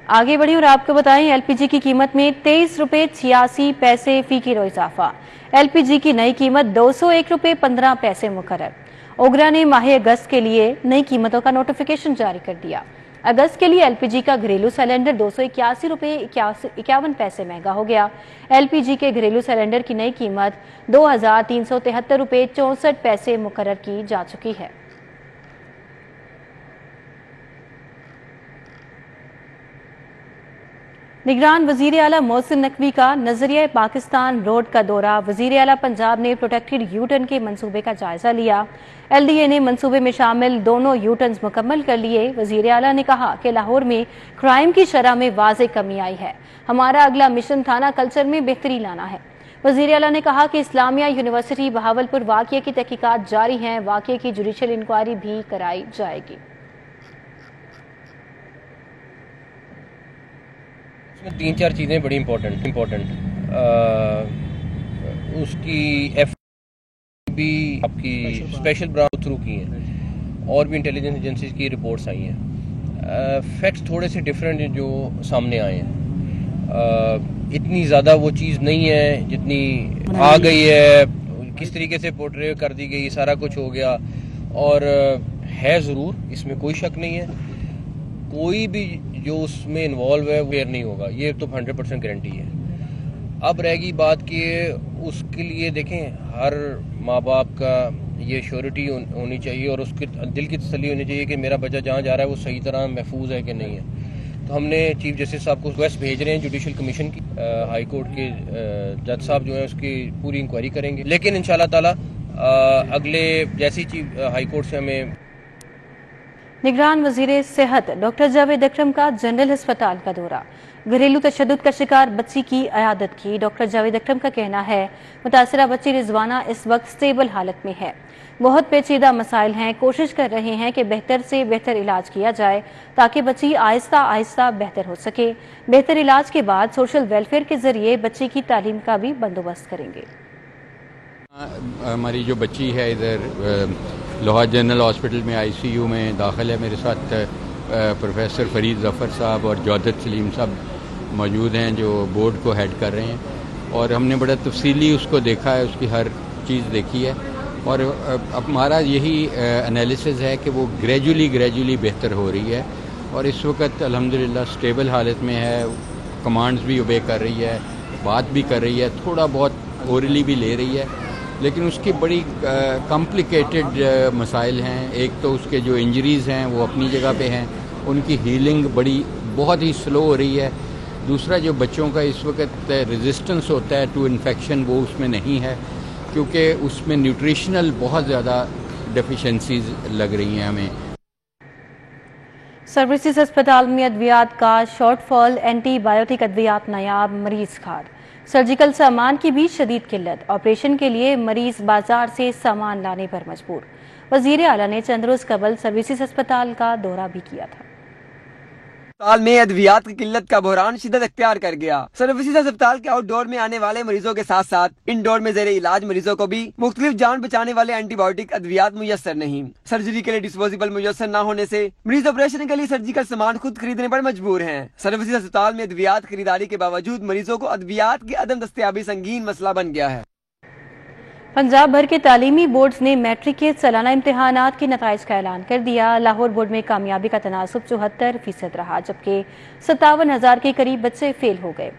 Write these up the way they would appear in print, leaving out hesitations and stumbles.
आगे बढ़ी और आपको बताएं, एलपीजी की कीमत में 23 रुपए 86 पैसे फी किलो इजाफा। एलपीजी की नई कीमत 201 रुपए 15 पैसे मुकर्रर। ओगरा ने माह अगस्त के लिए नई कीमतों का नोटिफिकेशन जारी कर दिया। अगस्त के लिए एलपीजी का घरेलू सिलेंडर 281 रुपए 51 पैसे महंगा हो गया। एलपीजी के घरेलू सिलेंडर की नई कीमत 2373 रुपए 64 पैसे मुकर्रर की जा चुकी है। निगरान वजीर आला मोहसिन नकवी का नजरिया पाकिस्तान रोड का दौरा। वजीर आला पंजाब ने प्रोटेक्टेड यू टर्न के मंसूबे का जायजा लिया। एलडीए ने मंसूबे में शामिल दोनों यू टर्न मुकम्मल कर लिए। वजीर आला ने कहा कि लाहौर में क्राइम की शरह में वाज़ेह कमी आई है। हमारा अगला मिशन थाना कल्चर में बेहतरी लाना है। वजीर आला ने कहा कि इस्लामिया यूनिवर्सिटी बहावलपुर वाक़ये की तहकीकात जारी हैं। वाक़ये की जुडिशल इंक्वायरी भी कराई जाएगी। इसमें 3-4 चीज़ें बड़ी इम्पोर्टेंट उसकी एफ भी आपकी स्पेशल ब्रांच थ्रू की हैं और भी इंटेलिजेंस एजेंसीज की रिपोर्ट्स आई हैं। फैक्ट्स थोड़े से डिफरेंट जो सामने आए हैं। इतनी ज़्यादा वो चीज़ नहीं है जितनी आ गई है, किस तरीके से पोर्ट्रे कर दी गई, सारा कुछ हो गया। और है ज़रूर, इसमें कोई शक नहीं है, कोई भी जो उसमें इन्वॉल्व है वो नहीं होगा, ये तो 100% गारंटी है। अब रहेगी बात कि उसके लिए देखें, हर माँ बाप का ये श्योरिटी होनी चाहिए और उसके दिल की तसल्ली होनी चाहिए कि मेरा बच्चा जहाँ जा रहा है वो सही तरह महफूज है कि नहीं है। तो हमने चीफ जस्टिस साहब को रिक्वेस्ट भेज रहे हैं जुडिशल कमीशन की। हाई कोर्ट के जज साहब जो हैं उसकी पूरी इंक्वायरी करेंगे, लेकिन इंशाल्लाह ताला अगले जैसी चीफ हाई कोर्ट से हमें। निगरान वजीर सेहत डॉक्टर जावेद अकरम का जनरल अस्पताल का दौरा। घरेलू तशद्दुद का शिकार बच्ची की अयादत की। डॉक्टर जावेद अकरम का कहना है मुतासरा बच्ची रिजवाना इस वक्त स्टेबल हालत में है। बहुत पेचीदा मसाइल हैं, कोशिश कर रहे हैं कि बेहतर से बेहतर इलाज किया जाए ताकि बच्ची आहिस्ता आहिस्ता बेहतर हो सके। बेहतर इलाज के बाद सोशल वेलफेयर के जरिए बच्ची की तालीम का भी बंदोबस्त करेंगे। हमारी जो बच्ची है इधर लाहौर जनरल हॉस्पिटल में आईसीयू में दाखिल है। मेरे साथ प्रोफेसर फरीद ज़फ़र साहब और जौदत सलीम साहब मौजूद हैं जो बोर्ड को हेड कर रहे हैं, और हमने बड़ा तफसीली उसको देखा है, उसकी हर चीज़ देखी है। और अब हमारा यही एनालिसिस है कि वो ग्रेजुअली बेहतर हो रही है और इस वक्त अल्हम्दुलिल्लाह स्टेबल हालत में है। कमांड्स भी ओबे कर रही है, बात भी कर रही है, थोड़ा बहुत ओरली भी ले रही है, लेकिन उसकी बड़ी कॉम्प्लिकेटेड मसाइल हैं। एक तो उसके जो इंजरीज़ हैं वो अपनी जगह पे हैं, उनकी हीलिंग बहुत ही स्लो हो रही है। दूसरा जो बच्चों का इस वक्त रेजिस्टेंस होता है टू इन्फेक्शन वो उसमें नहीं है, क्योंकि उसमें न्यूट्रिशनल बहुत ज़्यादा डेफिशिएंसीज लग रही हैं हमें। सर्विसेज अस्पताल में अद्वियात का शॉर्टफॉल। एंटीबायोटिक अद्वियात नायाब, मरीज खाद। सर्जिकल सामान की भी शदीद किल्लत। ऑपरेशन के लिए मरीज बाजार से सामान लाने पर मजबूर। वजीर आला ने चंद रोज कबल सर्विसेज अस्पताल का दौरा भी किया था। अस्पताल में अद्वियात की किल्लत का बहरान शिद्दत अख्तियार कर गया। सर्विसेज अस्पताल के आउटडोर में आने वाले मरीजों के साथ साथ इनडोर में जेरे इलाज मरीजों को भी मुख्तलिफ जान बचाने वाले एंटीबायोटिक अद्वियात मुयसर नहीं। सर्जरी के लिए डिस्पोजेबल मुयसर न होने से मरीज ऑपरेशन के लिए सर्जिकल सामान खुद खरीदने पर मजबूर हैं। सर्विसेज अस्पताल में अद्वियात खरीदारी के बावजूद मरीजों को अद्वियात की अदम दस्तयाबी संगीन मसला बन गया है। पंजाब भर के तालीमी बोर्ड्स ने मैट्रिक के सालाना इम्तिहानात के नताइज का ऐलान कर दिया। लाहौर बोर्ड में कामयाबी का तनासुब 74% रहा, जबकि 57,000 के करीब बच्चे फेल हो गए।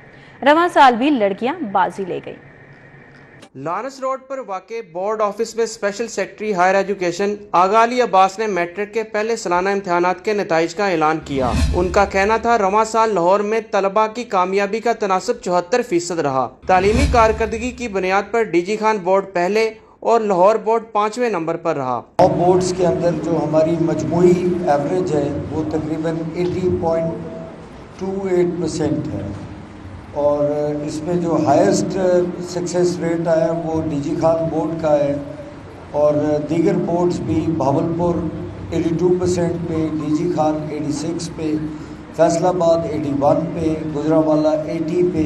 रवां साल भी लड़कियां बाजी ले गई। लॉरेंस रोड पर वाक़े बोर्ड ऑफिस में स्पेशल सेक्रेटरी हायर एजुकेशन आगा अली अब्बास ने मैट्रिक के पहले सालाना इम्तिहानात के नताइज का ऐलान किया। उनका कहना था रवां साल लाहौर में तलबा की कामयाबी का तनासब 74% रहा। तालीमी कारकर्दगी की बुनियाद पर डीजी खान बोर्ड पहले और लाहौर बोर्ड 5वें नंबर पर रहा। बोर्ड्स के अंदर जो हमारी मजमूई एवरेज है वो तकरीबन 80.28% है, और इसमें जो हाईएस्ट सक्सेस रेट आया वो डीजी खान बोर्ड का है, और दीगर बोर्ड्स भी भावलपुर 82% पे, डीजी खान 86 पे, फैसलाबाद 81 पे, गुजरांवाला 80 पे,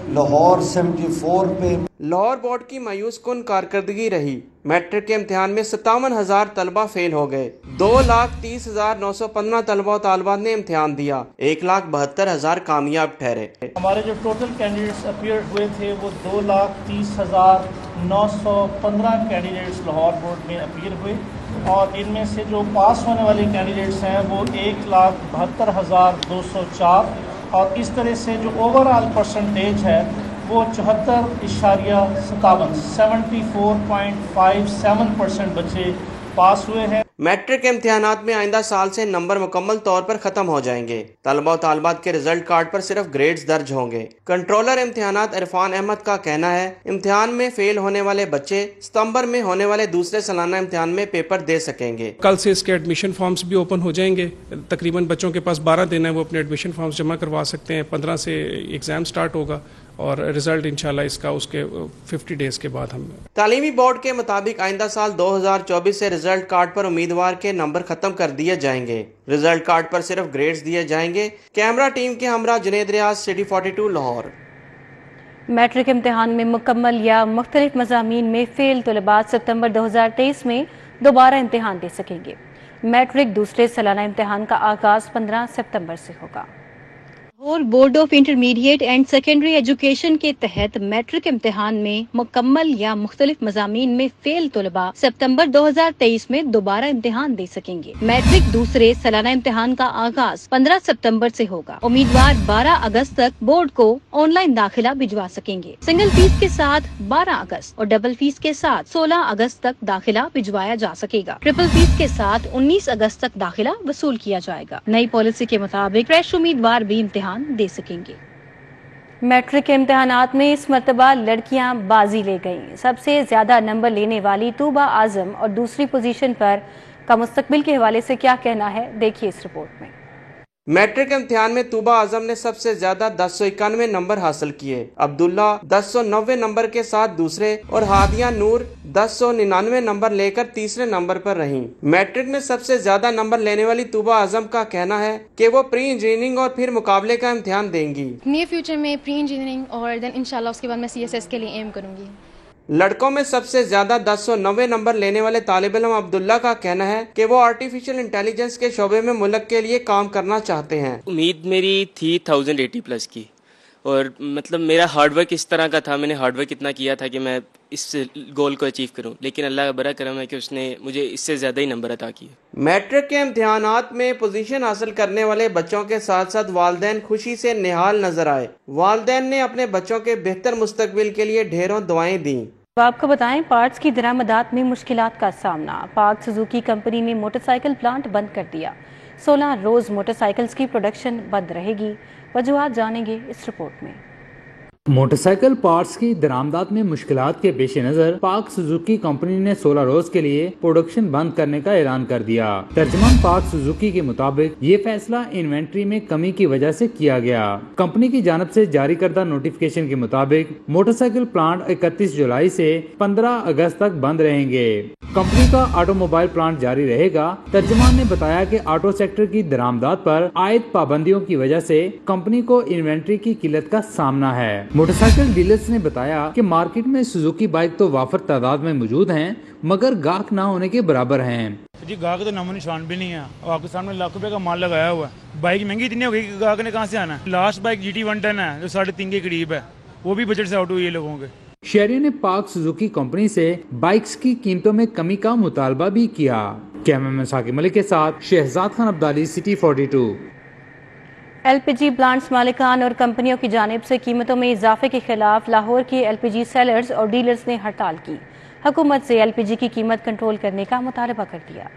लाहौर 74 पे। लाहौर बोर्ड की मायूस कुन कारकर्दगी रही। मैट्रिक के इम्तिहान में 57,000 तलबा फेल हो गए। 2,30,915 तलबा और तालिबात ने इम्तिहान दिया। 1,72,000 कामयाब ठहरे। हमारे जो टोटल कैंडिडेट्स अपीयर हुए थे वो 2,30,915 कैंडिडेट्स लाहौर बोर्ड में अपीयर हुए और इनमें से जो पास होने वाले कैंडिडेट्स हैं वो 1,72,204 और इस तरह से जो ओवरऑल परसेंटेज है वो 74.57% बच्चे पास हुए हैं। मैट्रिक के इम्तिहानात में आइंदा साल से नंबर मुकम्मल तौर पर खत्म हो जाएंगे। तलबा और तालिबात के रिजल्ट कार्ड पर सिर्फ ग्रेड्स दर्ज होंगे। कंट्रोलर इम्तिहानात इरफान अहमद का कहना है इम्तिहान में फेल होने वाले बच्चे सितंबर में होने वाले दूसरे सालाना इम्तिहान में पेपर दे सकेंगे। कल से इसके एडमिशन फॉर्म्स भी ओपन हो जाएंगे। तकरीबन बच्चों के पास 12 दिन है, वो अपने एडमिशन फॉर्म्स जमा करवा सकते हैं। 15 से एग्जाम स्टार्ट होगा और रिजल्ट इंशाल्लाह इसका उसके 50 डेज के बाद हम। तालीमी बोर्ड के मुताबिक आइंदा साल 2024 से रिजल्ट कार्ड पर उम्मीदवार के नंबर खत्म कर दिए जाएंगे। रिजल्ट कार्ड पर सिर्फ ग्रेड्स दिए जाएंगे। कैमरा टीम के हमरा जुनेद रियाज, सिटी 42 लाहौर। मैट्रिक इम्तिहान में मुकम्मल या मुख्तलिफ मज़ामीन में फेल तलबा सितंबर 2023 में दोबारा इम्तिहान दे सकेंगे। मैट्रिक दूसरे सालाना इम्तिहान का आगाज 15 सितंबर से होगा। Lahore board of intermediate and secondary education के तहत मैट्रिक इम्तिहान में मुकम्मल या मुख्तलिफ मज़ामीन में फेल तलबा सितंबर 2023 में दोबारा इम्तिहान दे सकेंगे। मैट्रिक दूसरे सालाना इम्तिहान का आगाज 15 सितंबर से होगा। उम्मीदवार 12 अगस्त तक बोर्ड को ऑनलाइन दाखिला भिजवा सकेंगे। सिंगल फीस के साथ 12 अगस्त और डबल फीस के साथ 16 अगस्त तक दाखिला भिजवाया जा सकेगा। ट्रिपल फीस के साथ 19 अगस्त तक दाखिला वसूल किया जाएगा। नई पॉलिसी के मुताबिक फ्रेश उम्मीदवार भी इम्तिहान दे सकेंगे। मैट्रिक के इम्तिहानात में इस मरतबा लड़कियां बाजी ले गईं। सबसे ज्यादा नंबर लेने वाली तूबा आजम और दूसरी पोजीशन पर का मुस्तकबिल के हवाले से क्या कहना है, देखिए इस रिपोर्ट में। मैट्रिक इम्तिहान में तूबा आजम ने सबसे ज्यादा 1091 नंबर हासिल किए। अब्दुल्ला 1090 नंबर के साथ दूसरे और हादिया नूर 1099 नंबर लेकर तीसरे नंबर पर रहीं। मैट्रिक में सबसे ज्यादा नंबर लेने वाली तूबा आजम का कहना है कि वो प्री इंजीनियरिंग और फिर मुकाबले का इम्तिहान देंगी। नियर फ्यूचर में प्री इंजीनियरिंग और देन इंशाल्लाह उसके बाद मैं CSS के लिए एम करूंगी। लड़कों में सबसे ज्यादा 1090 नंबर लेने वाले तालिब इल्म अब्दुल्ला का कहना है कि वो आर्टिफिशियल इंटेलिजेंस के शोबे में मुल्क के लिए काम करना चाहते हैं। उम्मीद मेरी थी 1080 प्लस की और मतलब मेरा हार्डवर्क इस तरह का था, मैंने हार्डवर्क इतना किया था कि मैं इस गोल को अचीव करूं, लेकिन अल्लाह का बड़ा करम है कि उसने मुझे इससे ज़्यादा ही नंबर अता किए। मैट्रिक के इम्तिहानात में पोजीशन हासिल करने वाले बच्चों के साथ साथ वालिदैन खुशी से निहाल नजर आए। वालिदैन ने अपने बच्चों के बेहतर मुस्तकबिल के लिए ढेरों दुआएं दी। आपको बताएं, पार्ट्स की दरामदात में मुश्किलात का सामना। पाक सुजुकी कंपनी ने मोटरसाइकिल प्लांट बंद कर दिया। 16 रोज मोटरसाइकिल्स की प्रोडक्शन बंद रहेगी। वजूहात जानेंगे इस रिपोर्ट में। मोटरसाइकिल पार्ट्स की दरामदात में मुश्किलात के पेश नजर पाक सुजुकी कंपनी ने 16 रोज के लिए प्रोडक्शन बंद करने का ऐलान कर दिया। तर्जमान पाक सुजुकी के मुताबिक ये फैसला इन्वेंट्री में कमी की वजह से किया गया। कंपनी की जानब से जारी करदा नोटिफिकेशन के मुताबिक मोटरसाइकिल प्लांट 31 जुलाई से 15 अगस्त तक बंद रहेंगे। कंपनी का ऑटोमोबाइल प्लांट जारी रहेगा। तर्जमान ने बताया कि ऑटो सेक्टर की दरामदात पर आयद पाबंदियों की वजह से कंपनी को इन्वेंट्री की किल्लत का सामना है। मोटरसाइकिल डीलर्स ने बताया कि मार्केट में सुजुकी बाइक तो वाफर तादाद में मौजूद हैं, मगर गाहक न होने के बराबर हैं। जी गाहक तो नामो निशान भी नहीं है और आपके सामने लाख रुपए का माल लगाया हुआ है। बाइक महंगी इतनी हो गई कि गाहक ने कहाँ से आना है। लास्ट बाइक GT 110 है जो 3.5 के करीब है, वो भी बजट से आउट हुई है लोगों के। शहरियों ने पाक सुजुकी कंपनी से बाइक्स की कीमतों में कमी का मुतालबा भी किया। कैमरामैन साकिब मलिक के साथ Shahzad Khan Abdali, city 42। LPG plants मालिकान और कंपनियों की जानिब से कीमतों में इजाफे के खिलाफ लाहौर के LPG सेलर्स और डीलर्स ने हड़ताल की। हुकूमत से LPG की कीमत कंट्रोल करने का मुतालबा कर दिया।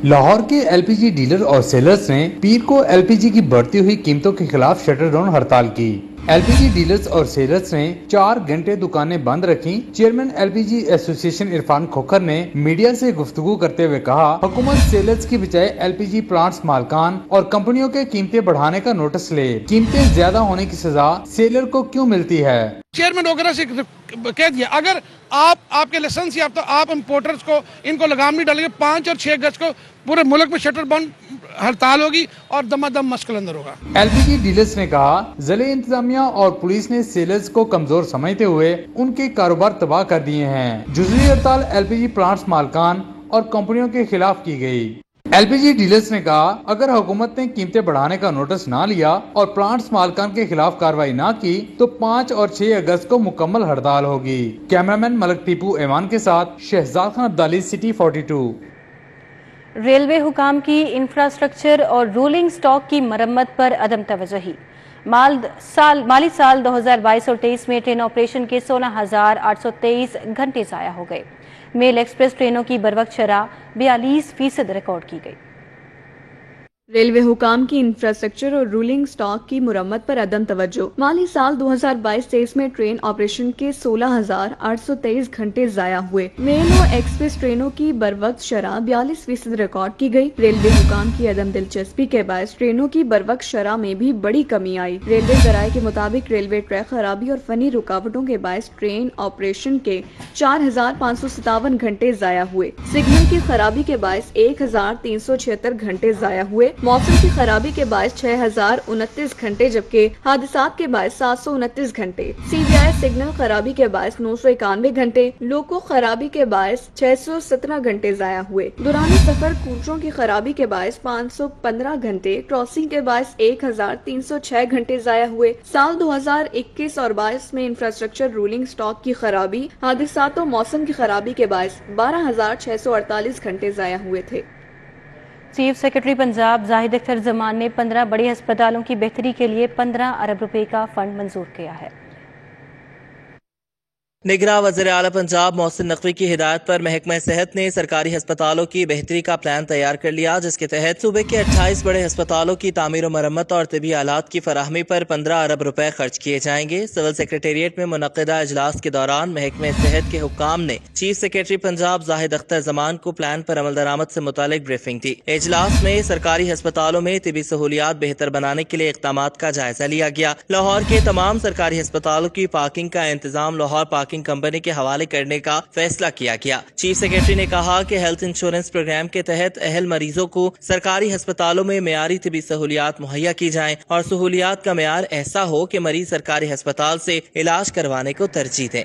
लाहौर के LPG डीलर और सेलर्स ने पीर को LPG की बढ़ती हुई कीमतों के खिलाफ शटर डाउन हड़ताल की। LPG डीलर्स और सेलर्स ने 4 घंटे दुकानें बंद रखी। Chairman LPG association Irfan Khokhar ने मीडिया से गुफ्तगू करते हुए कहा, हुकूमत सेलर्स की बजाय LPG प्लांट्स मालकान और कंपनियों के कीमतें बढ़ाने का नोटिस ले। कीमतें ज्यादा होने की सजा सेलर को क्यों मिलती है? चेयरमैन वगैरह से कह दिया, अगर आपके लाइसेंस याफ्ता आप इम्पोर्टर्स को इनको लगाम नहीं डालेंगे, 5 और 6 गज को पूरे मुल्क में शटर बंद हड़ताल होगी और दमादम मशकल अंदर होगा। एलपीजी डीलर्स ने कहा जिले इंतजामिया और पुलिस ने सेलर्स को कमजोर समझते हुए उनके कारोबार तबाह कर दिए हैं। जुजवी हड़ताल एलपीजी प्लांट्स मालकान और कंपनियों के खिलाफ की गई। एलपीजी डीलर्स ने कहा अगर हुकूमत ने कीमतें बढ़ाने का नोटिस ना लिया और प्लांट्स मालकान के खिलाफ कार्रवाई ना की तो 5 और 6 अगस्त को मुकम्मल हड़ताल होगी। कैमरामैन मलक टीपू ऐवान के साथ शहजाद खान अब्दाली, सिटी 42। रेलवे हुकाम की इंफ्रास्ट्रक्चर और रोलिंग स्टॉक की मरम्मत पर अदम तवज्जोही। माली साल 2022 और 23 में ट्रेन ऑपरेशन के 16,823 घंटे ज़ाया हो गए। मेल एक्सप्रेस ट्रेनों की बरवक्त शरह 42% रिकॉर्ड की गई। रेलवे हुकाम की इंफ्रास्ट्रक्चर और रूलिंग स्टॉक की मुरम्मत पर अदम तवज्जो। माली साल 2022-23 में ट्रेन ऑपरेशन के 16,823 घंटे ज़ाया हुए। मेल और एक्सप्रेस ट्रेनों की बरवक्त शरह 42% रिकॉर्ड की गई। रेलवे हुकाम की अदम दिलचस्पी के बायस ट्रेनों की बरवक्त शरह में भी बड़ी कमी आई। रेलवे ज़राए के मुताबिक रेलवे ट्रैक खराबी और फनी रुकावटों के बायस ट्रेन ऑपरेशन के 4,557 घंटे ज़ाया हुए। सिग्नल की खराबी के बायस 1,376 घंटे ज़ाया हुए। मौसम की खराबी के बायस 6,029 घंटे जबकि हादसात के बायस 729 घंटे। सीबीआई सिग्नल खराबी के बायस 991 घंटे। लोको खराबी के बायस 617 घंटे ज़ाया हुए। दौरान सफर कोचों की खराबी के बायस 515 घंटे। क्रॉसिंग के बायस 1,306 घंटे ज़ाया हुए। साल 2021 और 22 में इंफ्रास्ट्रक्चर रूलिंग स्टॉक की खराबी, हादसात और मौसम की खराबी के बायस 12,648 घंटे ज़ाया हुए थे। चीफ सेक्रेटरी पंजाब जाहिद अख्तर जमान ने 15 बड़े अस्पतालों की बेहतरी के लिए 15 अरब रुपए का फंड मंजूर किया है। निगरां वज़ीर आला पंजाब मोहसिन नकवी की हिदायत पर महकमा सेहत ने सरकारी अस्पतालों की बेहतरी का प्लान तैयार कर लिया, जिसके तहत सूबे के 28 बड़े अस्पतालों की तामीर और मरम्मत और तिबी आलात की फराहमी पर 15 अरब रुपए खर्च किए जाएंगे। सिविल सेक्रेटेरिएट में मुनक्किदा इजलास के दौरान महकमा सेहत के हुक्काम ने चीफ सेक्रेटरी पंजाब जाहिद अख्तर जमान को प्लान पर अमल दरामद से मुतालिक ब्रीफिंग दी। इजलास में सरकारी अस्पतालों में तिबी सहूलियात बेहतर बनाने के लिए इक़दामात का जायजा लिया गया। लाहौर के तमाम सरकारी अस्पतालों की पार्किंग का इंतजाम लाहौर पार्किंग कंपनी के हवाले करने का फैसला किया गया। चीफ सेक्रेटरी ने कहा कि हेल्थ इंश्योरेंस प्रोग्राम के तहत अहल मरीजों को सरकारी अस्पतालों में मेयारी तिबी सहूलियात मुहैया की जाएं और सहूलियात का मेयार ऐसा हो कि मरीज सरकारी अस्पताल से इलाज करवाने को तरजीह दें।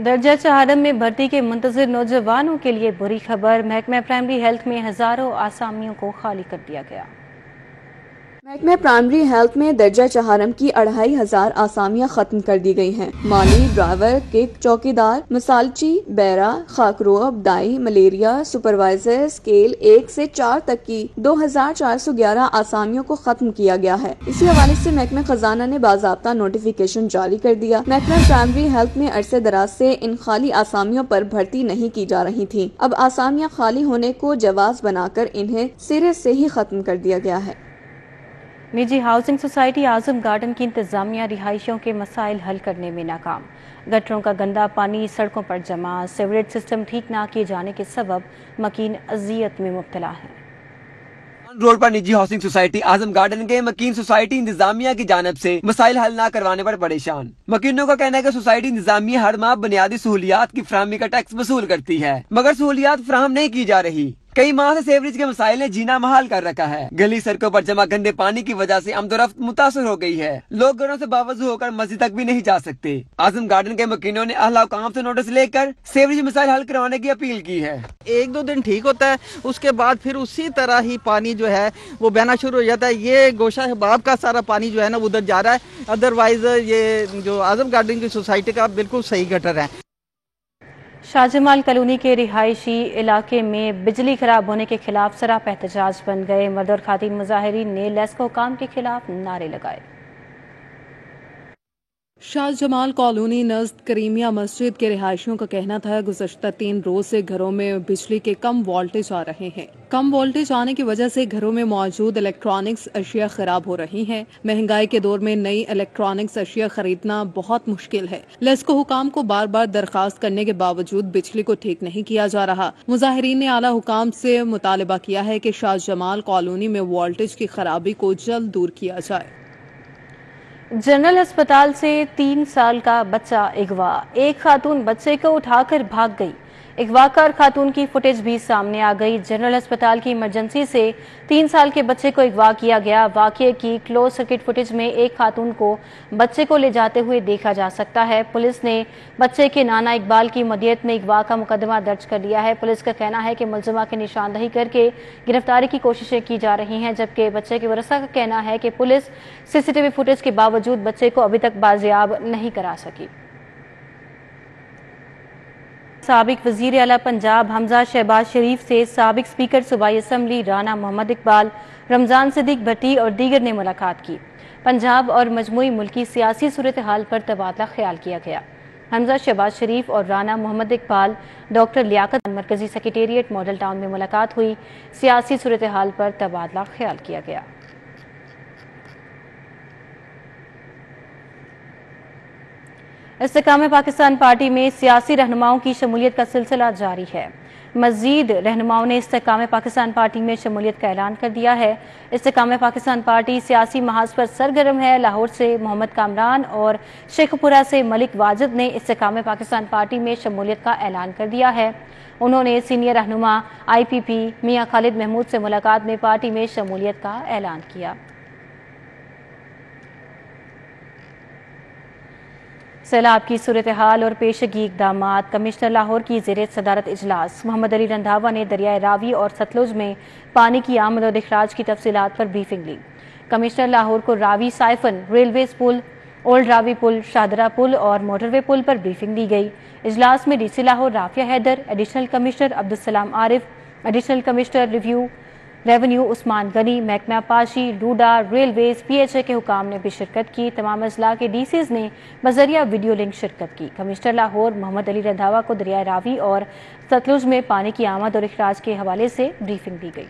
दर्जा चहारम में भर्ती के मुंतजिर नौजवानों के लिए बुरी खबर। महकमा प्राइमरी हेल्थ में हजारों आसामियों को खाली कर दिया गया। महकमा प्राइमरी हेल्थ में दर्जा चहारम की 2,500 आसामियां खत्म कर दी गई हैं। माली, ड्राइवर, किक, चौकीदार, मसालची, बैरा, खाकरोब, दाई, मलेरिया, सुपरवाइजर, स्केल 1 से 4 तक की 2,411 आसामियों को खत्म किया गया है। इसी हवाले से महकमा खजाना ने बाज़ाब्ता नोटिफिकेशन जारी कर दिया। महकमा प्राइमरी हेल्थ में अरसे दराज से इन खाली आसामियों पर भर्ती नहीं की जा रही थी। अब आसामियां खाली होने को जवाज बनाकर इन्हें सिरे से ही खत्म कर दिया गया है। निजी हाउसिंग सोसाइटी आजम गार्डन की इंतजामिया रिहायशियों के मसाइल हल करने में नाकाम। गटरों का गंदा पानी सड़कों पर जमा, सीवरेज सिस्टम ठीक ना किए जाने के सबब मकीन अजियत में मुब्तला है। रोड पर निजी हाउसिंग सोसाइटी आजम गार्डन के मकीन सोसाइटी इंतजामिया की जानब से मसाइल हल न करवाने पर परेशान। मकीनों का कहना है कि सोसाइटी इंतजामिया हर माह बुनियादी सहूलियात की फराहमी का टैक्स वसूल करती है, मगर सहूलियात फराहम नहीं की जा रही। कई माह से सेवरेज के मसाइल ने जीना महाल कर रखा है। गली सड़कों पर जमा गंदे पानी की वजह से आमदोरफ्त मुतासर हो गई है। लोग घरों से बावजू होकर मस्जिद तक भी नहीं जा सकते। आजम गार्डन के मकीनों ने अहल हुकाम से नोटिस लेकर सेवरेज मसाइल हल करवाने की अपील की है। 1-2 दिन ठीक होता है, उसके बाद फिर उसी तरह ही पानी जो है वो बहना शुरू हो जाता है। ये गोशा बाब का सारा पानी जो है ना उधर जा रहा है। अदरवाइज ये जो आजम गार्डन की सोसाइटी का बिल्कुल सही गटर है। शाहजमाल कॉलोनी के रिहायशी इलाके में बिजली खराब होने के खिलाफ सरापा एहतजाज बन गए। मर्द और खातिन मुजाहिरीन ने लेस्को काम के खिलाफ नारे लगाए। शाहजमाल कॉलोनी नज़द करीमिया मस्जिद के रिहायशियों का कहना था गुज़श्ता 3 रोज से घरों में बिजली के कम वोल्टेज आ रहे हैं। कम वोल्टेज आने की वजह से घरों में मौजूद इलेक्ट्रॉनिक्स अशिया खराब हो रही हैं। महंगाई के दौर में नई इलेक्ट्रॉनिक्स अशिया खरीदना बहुत मुश्किल है। लेस्को हुकाम को बार बार दरखास्त करने के बावजूद बिजली को ठीक नहीं किया जा रहा। मुजाहिरीन ने आला हुकाम से मुतालबा किया है कि शाहजमाल कॉलोनी में वोल्टेज की खराबी को जल्द दूर किया जाए। जनरल अस्पताल से 3 साल का बच्चा अगवा। एक खातून बच्चे को उठाकर भाग गई। اغواکار خاتون کی فوٹیج بھی سامنے آ گئی۔ جنرل ہسپتال کی ایمرجنسی سے 3 سال کے بچے کو اغوا کیا گیا۔ واقعے کی کلوز سرکٹ فوٹیج میں ایک خاتون کو بچے کو لے جاتے ہوئے دیکھا جا سکتا ہے۔ پولیس نے بچے کے نانا اقبال کی مدیت میں اغوا کا مقدمہ درج کر لیا ہے۔ پولیس کا کہنا ہے کہ ملزمہ کی نشاندہی کر کے گرفتاری کی کوششیں کی جا رہی ہیں، جبکہ بچے کے ورثاء کا کہنا ہے کہ پولیس CCTV فوٹیج کے باوجود بچے کو ابھی تک بازیاب نہیں کرا سکی۔ سابق وزیر اعلیٰ پنجاب حمزہ شہباز شریف سے سابق اسپیکر صوبائی اسمبلی رانا محمد اقبال، رمضان صدیق بھٹی اور دیگر نے ملاقات کی۔ پنجاب اور مجموعی ملکی سیاسی صورتحال پر تبادلہ خیال کیا گیا۔ حمزہ شہباز شریف اور رانا محمد اقبال ڈاکٹر لیاقت مرکزی سیکریٹریٹ ماڈل ٹاؤن میں ملاقات ہوئی۔ سیاسی صورتحال پر تبادلہ خیال کیا گیا۔ استحکام پاکستان پارٹی میں سیاسی رہنماؤں کی شمولیت کا سلسلہ جاری ہے۔ مزید رہنماؤں نے استحکام پاکستان پارٹی میں شمولیت کا اعلان کر دیا ہے۔ استحکام پاکستان پارٹی سیاسی محاذ پر سرگرم ہے۔ لاہور سے محمد کامران اور شیخ پورہ سے ملک واجد نے استحکام پاکستان پارٹی میں شمولیت کا اعلان کر دیا ہے۔ انہوں نے سینئر رہنما IPP میاں خالد محمود سے ملاقات میں پارٹی میں شمولیت کا اعلان کیا۔ سیلاب کی صورتحال اور پیشگی اقدامات۔ کمشنر لاہور کی زیر صدارت اجلاس۔ محمد علی رندھاوا نے دریائے راوی اور ستلج میں پانی کی آمد اور اخراج کی تفصیلات پر بریفنگ لی۔ کمشنر لاہور کو راوی سائفن، ریلویز پل، اولڈ راوی پل، شاہدرہ پل اور موٹر وے پل پر بریفنگ دی گئی۔ اجلاس میں DC Lahore Rafia Haider, additional commissioner Abdussalam Arif, additional commissioner revenue Usman Ghani, محکمہ پاشی، ڈوڈا، ریلویز، PHA کے حکام نے بھی شرکت کی۔ تمام اضلاع کے DCs نے بذریعہ ویڈیو لنک شرکت کی۔ کمشنر لاہور محمد علی رندھاوا کو دریائے راوی اور ستلج میں پانی کی آمد اور اخراج کے حوالے سے بریفنگ دی گئی۔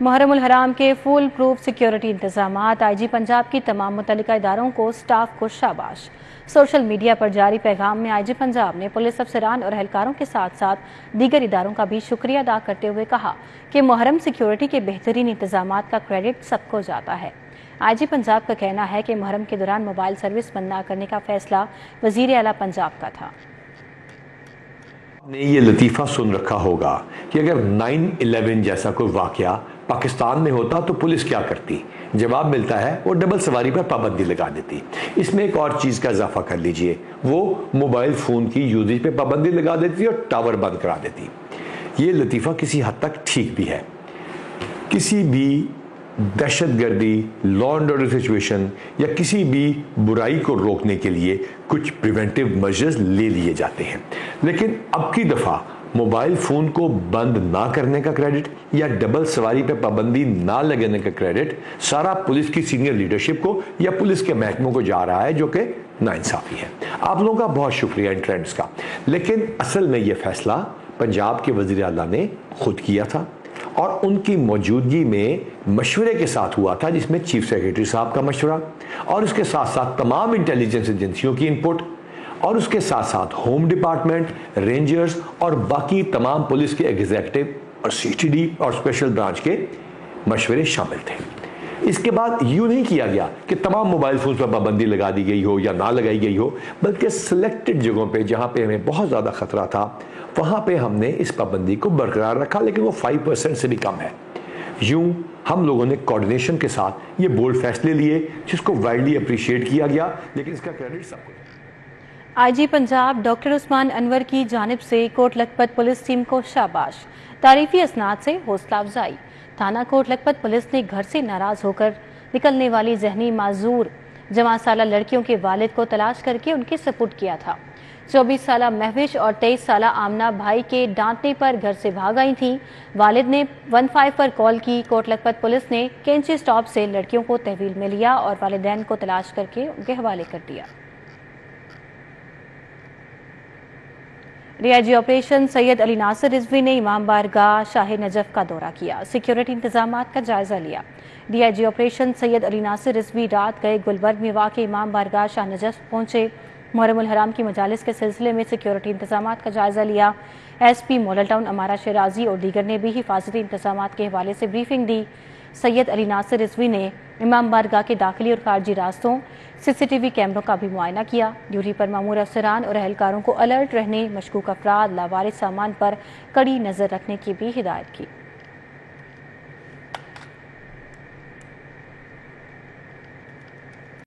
محرم الحرام کے فول پروف سیکیورٹی انتظامات۔ IG پنجاب کی تمام متعلقہ اداروں کو سٹاف کو شاباش۔ سوشل میڈیا پر جاری پیغام میں IG پنجاب نے پولیس افسران اور اہلکاروں کے ساتھ ساتھ دیگر اداروں کا بھی شکریہ ادا کرتے ہوئے کہا کہ محرم سیکیورٹی کے بہترین انتظامات کا کریڈٹ سب کو جاتا ہے۔ IG پنجاب کا کہنا ہے کہ محرم کے دوران موبائل سروس بند نہ کرنے کا فیصلہ وزیر اعلیٰ پنجاب کا تھا۔ نے یہ لطیفہ سن رکھا ہوگا کہ اگر 9/11 جیسا کوئی واقعہ پاکستان میں ہوتا تو پولیس کیا کرتی؟ جواب ملتا ہے وہ ڈبل سواری پر پابندی لگا دیتی۔ اس میں ایک اور چیز کا اضافہ کر لیجئے، وہ موبائل فون کی یوزیج پہ پابندی لگا دیتی اور ٹاور بند کرا دیتی۔ یہ لطیفہ کسی حد تک ٹھیک بھی ہے۔ کسی بھی دہشت گردی، لا اینڈ آرڈر سچویشن یا کسی بھی برائی کو روکنے کے لیے کچھ پریونٹیو میجرز لے لیے جاتے ہیں، لیکن اب کی دفعہ موبائل فون کو بند نہ کرنے کا کریڈٹ یا ڈبل سواری پہ پابندی نہ لگانے کا کریڈٹ سارا پولیس کی سینئر لیڈرشپ کو یا پولیس کے محکموں کو جا رہا ہے، جو کہ ناانصافی ہے۔ آپ لوگوں کا بہت شکریہ ان ٹرینڈز کا، لیکن اصل میں یہ فیصلہ پنجاب کے وزیر اعلیٰ نے خود کیا تھا اور ان کی موجودگی میں مشورے کے ساتھ ہوا تھا، جس میں چیف سیکریٹری صاحب کا مشورہ اور اس کے ساتھ ساتھ تمام انٹیلیجنس ایجنسیوں کی انپٹ اور اس کے ساتھ ساتھ ہوم ڈپارٹمنٹ، رینجرز اور باقی تمام پولیس کے ایگزیکٹو اور CTD اور اسپیشل برانچ کے مشورے شامل تھے۔ اس کے بعد یوں نہیں کیا گیا کہ تمام موبائل فونز پر پابندی لگا دی گئی ہو یا نہ لگائی گئی ہو، بلکہ سلیکٹڈ جگہوں پہ جہاں پہ ہمیں بہت زیادہ خطرہ تھا وہاں پہ ہم نے اس پابندی کو برقرار رکھا، لیکن وہ 5% سے بھی کم ہے۔ یوں ہم لوگوں نے کوارڈینیشن کے ساتھ یہ بولڈ فیصلے لیے، جس کو وائڈلی اپریشیٹ کیا گیا، لیکن اس کا کریڈٹ سب کو۔ IG پنجاب ڈاکٹر عثمان انور کی جانب سے کوٹ لکھپت پولیس ٹیم کو شاباش۔ تعریفی اسناد سے حوصلہ افزائی۔ تھانہ کوٹ لکھپت پولیس نے گھر سے ناراض ہو کر نکلنے والی ذہنی معذور 11 سالہ لڑکیوں کے والد کو تلاش کر کے ان کے سپرد کیا تھا۔ 24 سالہ مہوش اور 23 سالہ آمنہ بھائی کے ڈانٹنے پر گھر سے بھاگ آئی تھیں۔ والد نے 15 پر کال کی۔ کوٹ لکھپت پولیس نے کینچی سٹاپ سے لڑکیوں کو تحویل میں لیا اور والدین کو تلاش کر کے ان کے حوالے کر دیا۔ DIG آپریشن سید علی ناصر رضوی نے امام بارگاہ شاہ نجف کا دورہ کیا، سیکیورٹی انتظامات کا جائزہ لیا۔ DIG آپریشن سید علی ناصر رضوی رات گئے گلبرگ میں واقع امام بارگاہ شاہ نجف پہنچے۔ محرم الحرام کی مجالس کے سلسلے میں سیکیورٹی انتظامات کا جائزہ لیا۔ SP ماڈل ٹاؤن امارہ شیرازی اور دیگر نے بھی حفاظتی انتظامات کے حوالے سے بریفنگ دی۔ سید علی ناصر رضوی نے امام بارگاہ کے داخلی اور خارجی راستوں، CCTV कैमरों का भी मुआयना किया। ड्यूटी पर मामूर अफसरान और एहलकारों को अलर्ट रहने, मशकूक अफराद, लावारिस सामान पर कड़ी नजर रखने की भी हिदायत की।